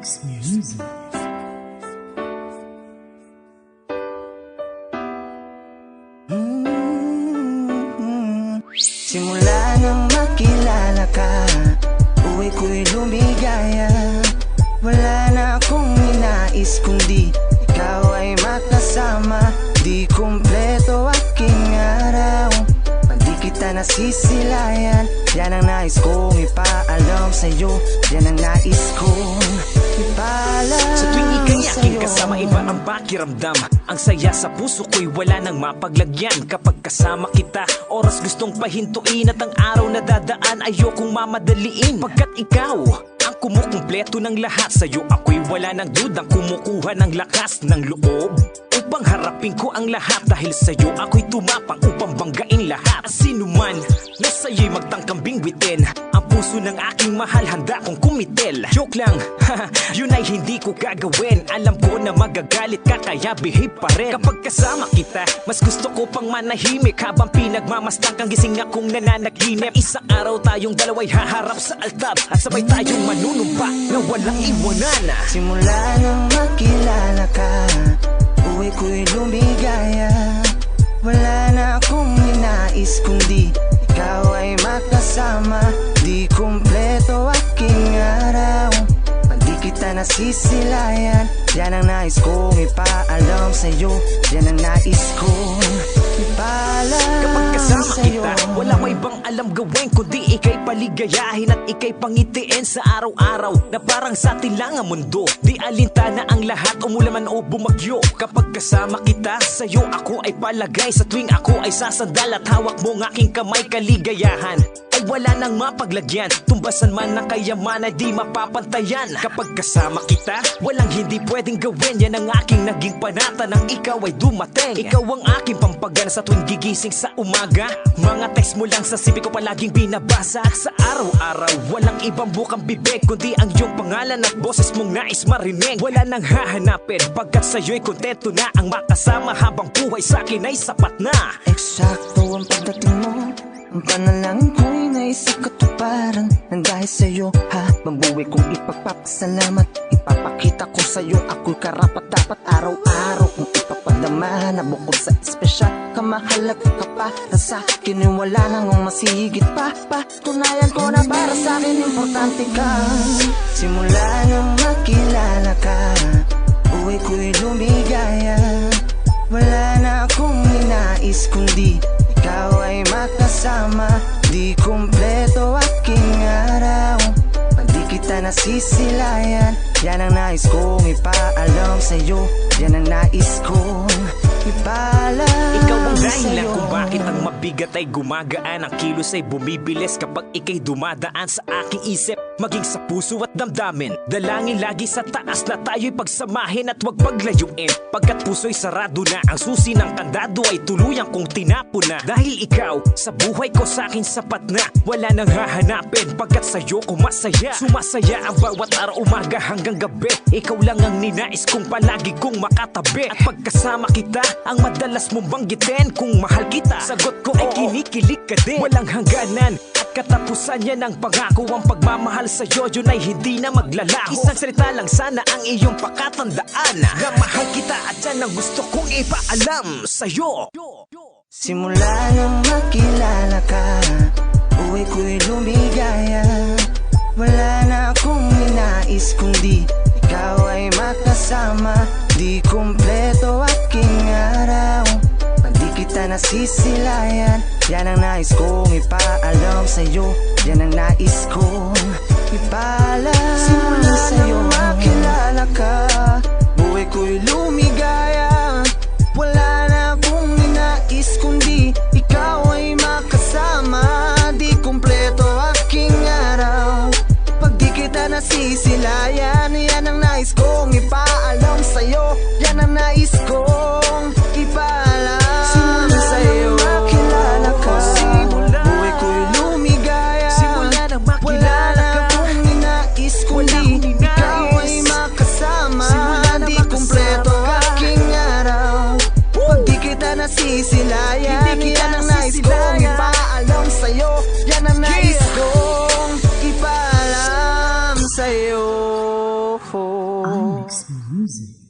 Max Music. Simula nang makilala ka, buhay ko'y lumigaya. Wala na akong inais kundi ikaw ay makasama. Di kumpleto aking araw pag di kita nasisilayan. Yan ang nais kong ipaalam sa'yo, yan ang nais kong ipaalam sa tuwing ika'y aking sa'yo. kasama, iba ang pakiramdam. Ang saya sa puso ko'y wala nang mapaglagyan. Kapag kasama kita, oras gustong pahintuin. At ang araw na dadaan, ayokong mamadaliin. Pagkat ikaw ang kumukumpleto ng lahat. Sa'yo ako'y wala ng dudang kumukuha ng lakas ng loob upang harapin ko ang lahat. Dahil sa'yo ako'y tumapang upang banggain lahat. At sino man na sa'yo'y magtangkang bingwitin, ang puso ng aking mahal handa kong kumitil. Joke lang, yun ay hindi ko gagawin. Alam ko na magagalit ka kaya behave pa rin. Kapag kasama kita, mas gusto ko pang manahimik habang pinagmamastang kang gising akong nananaginip. Isang araw tayong dalawa'y haharap sa altar at sabay tayong manunumpa na walang iwanan. Simula nang makilala ka, buhay ko'y lumigaya. Wala na akong inais kundi ikaw ay makasama. Di kumpleto aking araw pag di kita nasisilayan. Yan ang nais kong ipaalam sa'yo, yan ang nais kong ipaalam. Kapag kasama sa'yo, kita, wala may ibang alam gawin kundi ika'y paligayahin at ika'y pangitiin sa araw-araw na parang sa atin lang ang mundo. Di alintana ang lahat, umulan man o bumagyo. Kapag kasama kita, sa'yo ako ay palagay. Sa tuwing ako ay sasandal at hawak mo ng aking kamay, kaligayahan ay wala nang mapaglagyan. Tumbasan man ng kayamanan, di mapapantayan. Kapag kasama kita, walang hindi pwedeng gawin. Yan ang aking naging panata nang ikaw ay dumating. Ikaw ang aking pampagana sa tuwing gigising sa umaga. Mga text mo lang sa sipi ko palaging binabasa. Sa araw-araw, walang ibang bukang bibig kundi ang iyong pangalan at boses mong nais marinig. Wala nang hahanapin pagkat sa'yo'y kontento na. Ang makasama habang buhay sa'kin ay sapat na. eksakto ang pagdating mo, ang panalangin ko'y naisakatuparan. Nang dahil sa'yo habang buhay kong ipagpapasalamat. Ipapakita ko sa'yo ako'y karapat-dapat. Araw-araw kong ipapadama na bukod sa espesyal kamahalaga ka para sa'kin ay wala nang masigit pa. Patunayan ko na para sa'kin importante ka. Simula nang makilala ka, buhay ko'y lumigaya. Wala na akong inais kundi ikaw ay makasama. Di kumpleto aking araw pag di kita nasisilayan. Yan ang nais kong ipaalam sa'yo, yan ang nais kong ipaalam. Ikaw ang dahilan sa'yo. kung bakit ang mabigat ay gumagaan. Ang kilos ay bumibilis kapag ika'y dumadaan sa aking isip, maging sa puso at damdamin. Dalangin lagi sa taas na tayo'y pagsamahin at huwag paglayuin. Pagkat puso'y sarado na, ang susi ng kandado ay tuluyang kong tinapo na. Dahil ikaw sa buhay ko sa'kin sapat na. Wala nang hahanapin pagkat sa'yo ko masaya. Sumasaya ang bawat araw, umaga hanggang gabi. Ikaw lang ang ninais kong palagi kong makatabi. At pagkasama kita, ang madalas mong banggitin kung mahal kita. Sagot ko ay kinikilig ka din. Walang hangganan at katapusan yan ang pangako. Ang pagmamahal sa'yo, yun ay hindi na maglalaho. Isang salita lang sana ang iyong pakatandaan, na mahal kita at yan ang gusto kong ipaalam sa'yo. Simula nang makilala ka, buhay ko'y lumigaya. Wala na akong inais kundi ikaw ay makasama. Di kumpleto aking araw pag di kita nasisilayan. Yan ang nais kong ipaalam sa'yo, yan ang nais kong ipaalam. Simula sa'yo makilala ka, buhay ko'y lumigaya. Wala na akong inais kundi ikaw ay makasama. Di kumpleto aking araw pag di kita nasisilayan. Yan ang nais kong ipaalam sa'yo, yan ang nais kong ipaalam. Simula sa'yo makilala ka, buhay ko'y lumigaya. Wala na akong inais kundi ikaw ay makasama. Di kumpleto aking araw pag di kita nasisilayan. Yan ang nais kong ipaalam sa'yo, yan ang nais kong ipaalam sa'yo. music.